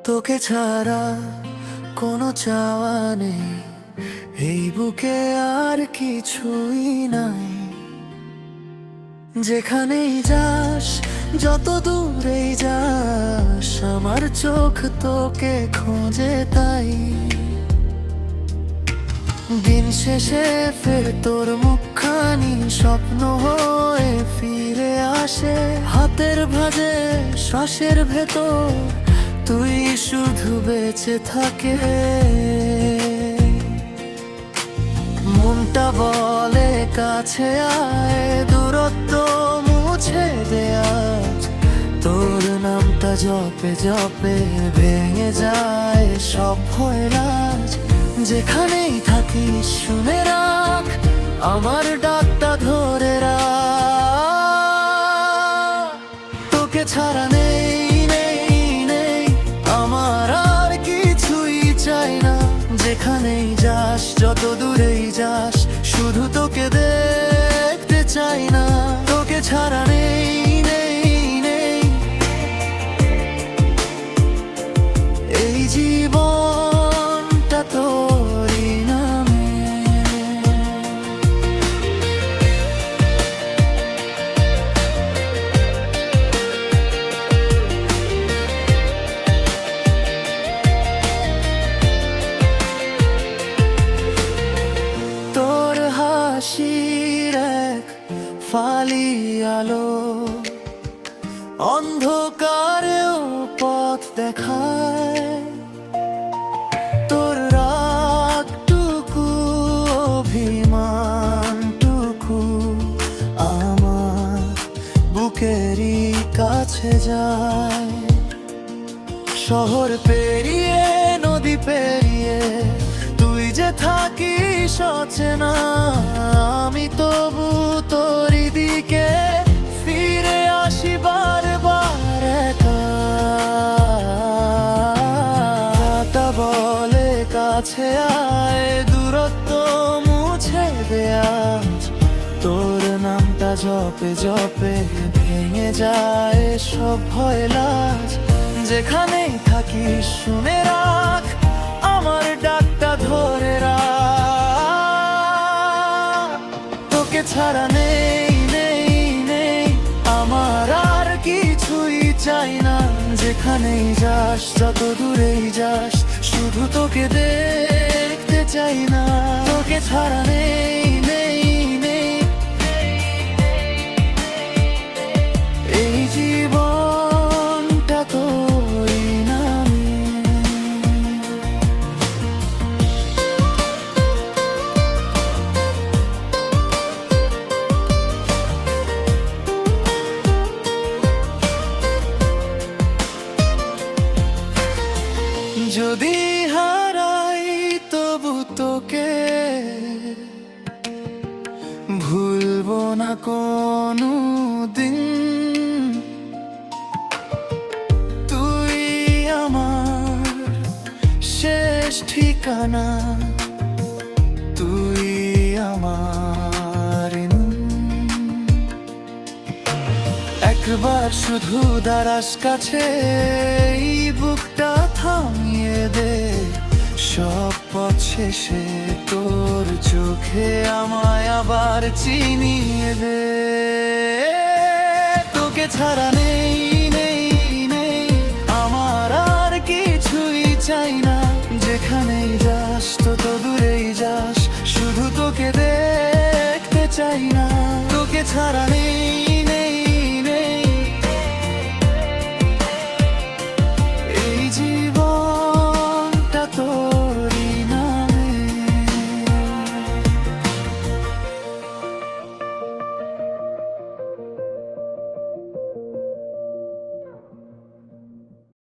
তোকে ছাড়া কোনো চাওয়া নেই, এই বুকে আর কিছুই নাই। যেখানেই যাস, যত দূরেই যাস, আমার চোখ তোকে খোঁজে তাই। দিন শেষে ফের তোর মুখখানি স্বপ্ন হয়ে ফিরে আসে। হাতের ভাঁজে শ্বাসের ভেতর তুই শুধু বেঁচে থাকে। মনটা বলে কাছে আয়, দূরত্ব মুছে দে আজ। তোর নামটা জপে জপে ভেঙে যায় সব ভয় লাজ। যেখানেই থাকিস শুনে রাখ, আমার ডাকটা ধরে রাখ। তোকে ছাড়া নেই নেই নেই আমার আর কিছুই চাই না। যেখানেই যাস, যত দূরেই যাস, শুধু তোকে দেখতে চাই না। তোকে ছাড়া নেই নেই নেই এই জীবনটা তোরই নামে। তোর হাসির এক ফালি আলো অন্ধকারেও পথ দেখায়। তোর রাগটুকু অভিমানটুকু আমার বুকেরই কাছে যায়। শহর পেরিয়ে নদী পেরিয়ে তুই যে থাকিস অচেনা, আমি তবু তোরই দিকে ফিরে আসি বারবার একা। তা বলে কাছে আয়, দূরত্ব মুছে দে আজ। তোর নামটা জপে জপে ভেঙে যায় সব ভয় লাজ। যেখানেই থাকিস শুনে রাখ, আমার ডাকটা ধরে রাখ। তোকে ছাড়া নেই নেই নেই আমার আর কিছুই চাই না। যেখানেই যাস, যত দূরেই যাস, শুধু তোকে দেখতে চাই না। তোকে ছাড়া নেই নেই নেই এই জীবনটা তোরই নামে। যদি হারাই তবু তোকে ভুলবো না কোনো দিন। তুই আমার শেষ ঠিকানা, তুই আমার একবার শুধু দাঁড়াস কাছে, এই বুকটা থামিয়ে দে। সব পথ শেষে তোর চোখে আমায় আবার চিনিয়ে দে। তোকে ছাড়া নেই নেই নেই আমার আর কিছুই চাই না। যেখানেই যাস, তত দূরেই যাস, শুধু তোকে দেখতে চাই না। তোকে ছাড়া নেই নেই